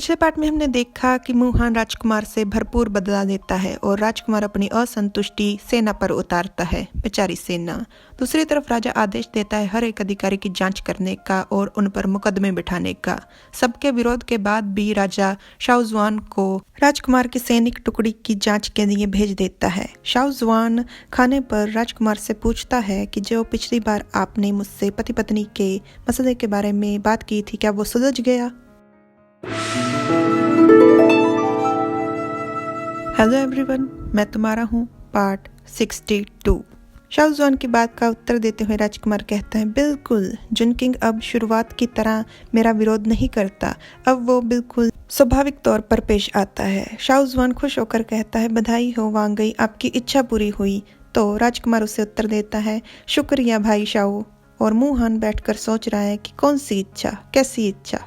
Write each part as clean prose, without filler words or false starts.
पिछले पार्ट में हमने देखा कि मुहान राजकुमार से भरपूर बदला लेता है और राजकुमार अपनी असंतुष्टि सेना पर उतारता है, बेचारी सेना। दूसरी तरफ राजा आदेश देता है हर एक अधिकारी की जांच करने का और उन पर मुकदमे बिठाने का। सबके विरोध के बाद भी राजा शाहजवान को राजकुमार की सैनिक टुकड़ी की जांच के लिए भेज देता है। शाहजवान खाने पर राजकुमार से पूछता है कि जो पिछली बार आपने मुझसे पति पत्नी के मसले के बारे में बात की थी, क्या वो सुलझ गया? हेलो एवरीवन, मैं तुम्हारा हूँ पार्ट 62। शाहजवान की बात का उत्तर देते हुए राजकुमार कहता है, बिल्कुल, जुन किंग अब शुरुआत की तरह मेरा विरोध नहीं करता। अब वो बिल्कुल स्वाभाविक तौर पर पेश आता है। शाहजवान खुश होकर कहता है, बधाई हो वांगई, आपकी इच्छा पूरी हुई। तो राजकुमार उसे उत्तर देता है, शुक्रिया भाई शाहू। और मुहान बैठकर सोच रहा है कि कौन सी इच्छा, कैसी इच्छा।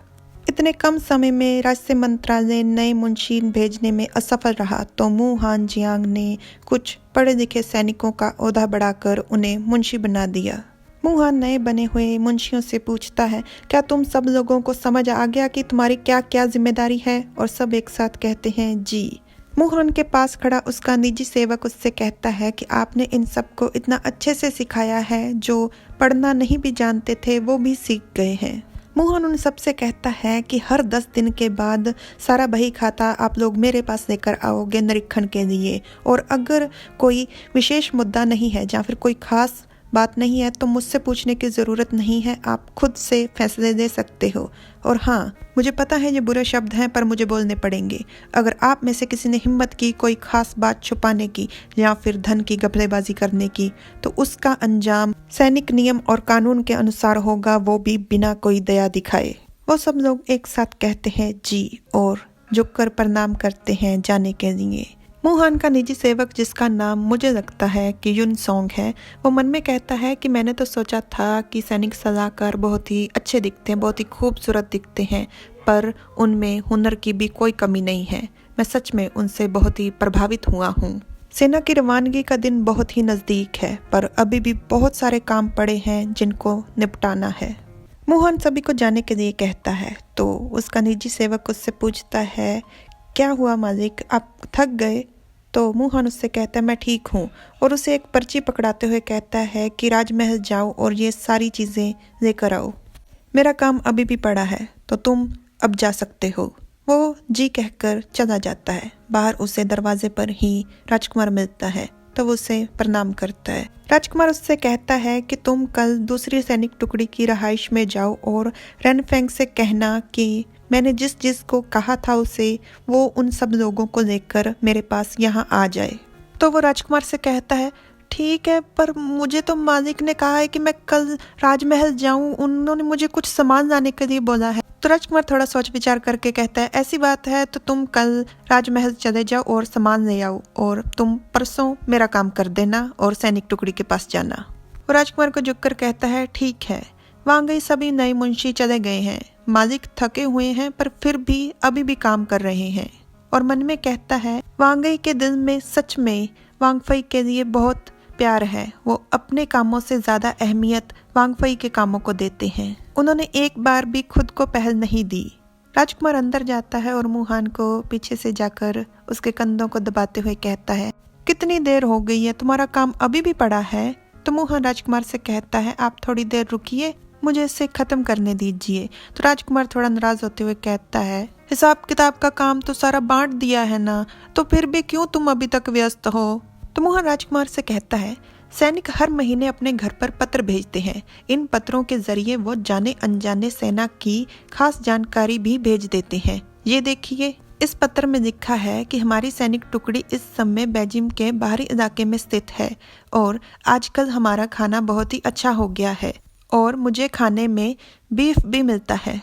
इतने कम समय में राष्ट्रीय मंत्रालय नए मुंशी भेजने में असफल रहा तो मुहान जियांग ने कुछ पढ़े लिखे सैनिकों का ओहदा बढ़ाकर उन्हें मुंशी बना दिया। मुहान नए बने हुए मुंशियों से पूछता है, क्या तुम सब लोगों को समझ आ गया कि तुम्हारी क्या क्या जिम्मेदारी है? और सब एक साथ कहते हैं जी। मुहान के पास खड़ा उसका निजी सेवक उससे कहता है कि आपने इन सबको इतना अच्छे से सिखाया है, जो पढ़ना नहीं भी जानते थे वो भी सीख गए हैं। मुहान उन सबसे कहता है कि हर 10 दिन के बाद सारा बही खाता आप लोग मेरे पास लेकर आओगे निरीक्षण के लिए, और अगर कोई विशेष मुद्दा नहीं है या फिर कोई खास बात नहीं है तो मुझसे पूछने की ज़रूरत नहीं है, आप खुद से फैसले दे सकते हो। और हाँ, मुझे पता है ये बुरे शब्द हैं पर मुझे बोलने पड़ेंगे। अगर आप में से किसी ने हिम्मत की कोई खास बात छुपाने की या फिर धन की घपलेबाजी करने की तो उसका अंजाम सैनिक नियम और कानून के अनुसार होगा, वो भी बिना कोई दया दिखाए। वो सब लोग एक साथ कहते हैं जी और झुककर प्रणाम करते हैं जाने के लिए। मुहान का निजी सेवक, जिसका नाम मुझे लगता है कि युन सोंग है, वो मन में कहता है कि मैंने तो सोचा था कि सैनिक सलाहकार बहुत ही अच्छे दिखते हैं, बहुत ही खूबसूरत दिखते हैं, पर उनमें हुनर की भी कोई कमी नहीं है। मैं सच में उनसे बहुत ही प्रभावित हुआ हूँ। सेना की रवानगी का दिन बहुत ही नज़दीक है पर अभी भी बहुत सारे काम पड़े हैं जिनको निपटाना है। मुहान सभी को जाने के लिए कहता है तो उसका निजी सेवक उससे पूछता है, क्या हुआ मालिक, आप थक गए? तो मुहान उससे कहता है, मैं ठीक हूँ, और उसे एक पर्ची पकड़ाते हुए कहता है कि राजमहल जाओ और ये सारी चीज़ें लेकर आओ। मेरा काम अभी भी पड़ा है तो तुम अब जा सकते हो। वो जी कहकर चला जाता है। बाहर उसे दरवाजे पर ही राजकुमार मिलता है तो वो उसे प्रणाम करता है। राजकुमार उससे कहता है कि तुम कल दूसरी सैनिक टुकड़ी की रहाइश में जाओ और रेनफेंग से कहना कि मैंने जिस जिस को कहा था उसे वो उन सब लोगों को लेकर मेरे पास यहाँ आ जाए। तो वो राजकुमार से कहता है, ठीक है, पर मुझे तो मालिक ने कहा है कि मैं कल राजमहल जाऊं, उन्होंने मुझे कुछ सामान लाने के लिए बोला है। तो राजकुमार थोड़ा सोच विचार करके कहता है, ऐसी बात है तो तुम कल राजमहल चले जाओ और सामान ले आओ और तुम परसों मेरा काम कर देना और सैनिक टुकड़ी के पास जाना। वो राजकुमार को झुककर कहता है, ठीक है। वांगई सभी नए मुंशी चले गए हैं, मालिक थके हुए हैं पर फिर भी अभी भी काम कर रहे हैं। और मन में कहता है, वांगई के दिल में सच में वांगफई के लिए बहुत प्यार है। वो अपने कामों से ज्यादा अहमियत वांगफई के कामों को देते हैं। उन्होंने एक बार भी खुद को पहल नहीं दी। राजकुमार अंदर जाता है और मुहान को पीछे से जाकर उसके कंधों को दबाते हुए कहता है, कितनी देर हो गई है, तुम्हारा काम अभी भी पड़ा है? तो मुहान राजकुमार से कहता है, आप थोड़ी देर रुकिए, मुझे इसे खत्म करने दीजिए। तो राजकुमार थोड़ा नाराज होते हुए कहता है, हिसाब किताब का काम तो सारा बांट दिया है ना, तो फिर भी क्यों तुम अभी तक व्यस्त हो? तो मुहान राजकुमार से कहता है, सैनिक हर महीने अपने घर पर पत्र भेजते हैं। इन पत्रों के जरिए वो जाने अनजाने सेना की खास जानकारी भी भेज देते हैं। ये देखिए, इस पत्र में लिखा है कि हमारी सैनिक टुकड़ी इस समय बेजिंग के बाहरी इलाके में स्थित है और आजकल हमारा खाना बहुत ही अच्छा हो गया है और मुझे खाने में बीफ भी मिलता है।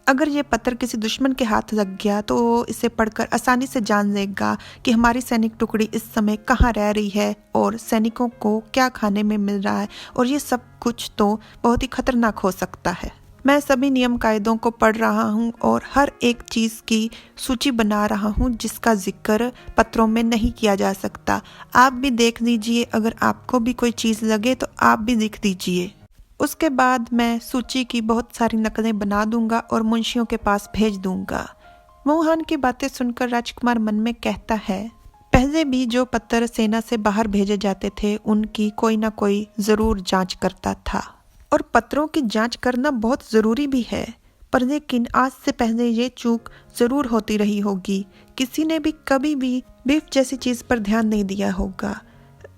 अगर ये पत्र किसी दुश्मन के हाथ लग गया तो वो इसे पढ़कर आसानी से जान लेगा कि हमारी सैनिक टुकड़ी इस समय कहाँ रह रही है और सैनिकों को क्या खाने में मिल रहा है, और ये सब कुछ तो बहुत ही खतरनाक हो सकता है। मैं सभी नियम कायदों को पढ़ रहा हूँ और हर एक चीज़ की सूची बना रहा हूँ जिसका जिक्र पत्रों में नहीं किया जा सकता। आप भी देख लीजिए, अगर आपको भी कोई चीज़ लगे तो आप भी लिख दीजिए। उसके बाद मैं सूची की बहुत सारी नकलें बना दूंगा और मुंशियों के पास भेज दूंगा। मोहन की बातें सुनकर राजकुमार मन में कहता है, पहले भी जो पत्थर सेना से बाहर भेजे जाते थे उनकी कोई ना कोई जरूर जांच करता था, और पत्रों की जांच करना बहुत जरूरी भी है। पर लेकिन आज से पहले ये चूक जरूर होती रही होगी, किसी ने भी कभी भी बीफ जैसी चीज पर ध्यान नहीं दिया होगा,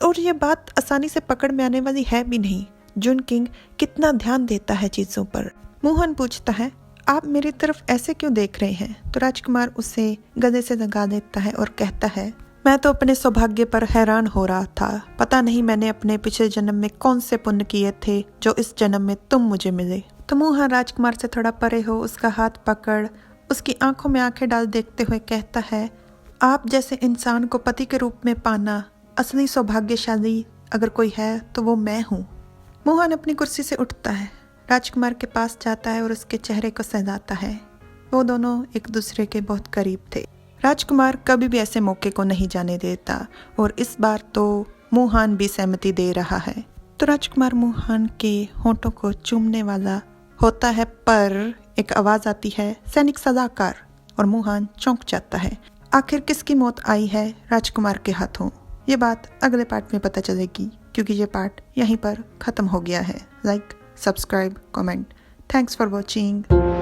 और ये बात आसानी से पकड़ में आने वाली है भी नहीं। जुनकिंग कितना ध्यान देता है चीजों पर। मोहन पूछता है, आप मेरी तरफ ऐसे क्यों देख रहे हैं? तो राजकुमार उसे गले से लगा देता है और कहता है, मैं तो अपने सौभाग्य पर हैरान हो रहा था। पता नहीं मैंने अपने पिछले जन्म में कौन से पुण्य किए थे जो इस जन्म में तुम मुझे मिले। तो मोहन राजकुमार से थोड़ा परे हो उसका हाथ पकड़ उसकी आंखों में आंखें डाल देखते हुए कहता है, आप जैसे इंसान को पति के रूप में पाना असली सौभाग्यशाली अगर कोई है तो वो मैं हूँ। मोहन अपनी कुर्सी से उठता है, राजकुमार के पास जाता है और उसके चेहरे को सहलाता है। वो दोनों एक दूसरे के बहुत करीब थे। राजकुमार कभी भी ऐसे मौके को नहीं जाने देता, और इस बार तो मोहन भी सहमति दे रहा है। तो राजकुमार मोहन के होंठों को चूमने वाला होता है, पर एक आवाज आती है, सैनिक सलाहकार, और मोहन चौंक जाता है। आखिर किसकी मौत आई है राजकुमार के हाथों? ये बात अगले पार्ट में पता चलेगी, क्योंकि ये पार्ट यहीं पर खत्म हो गया है। Like, subscribe, comment. Thanks for watching.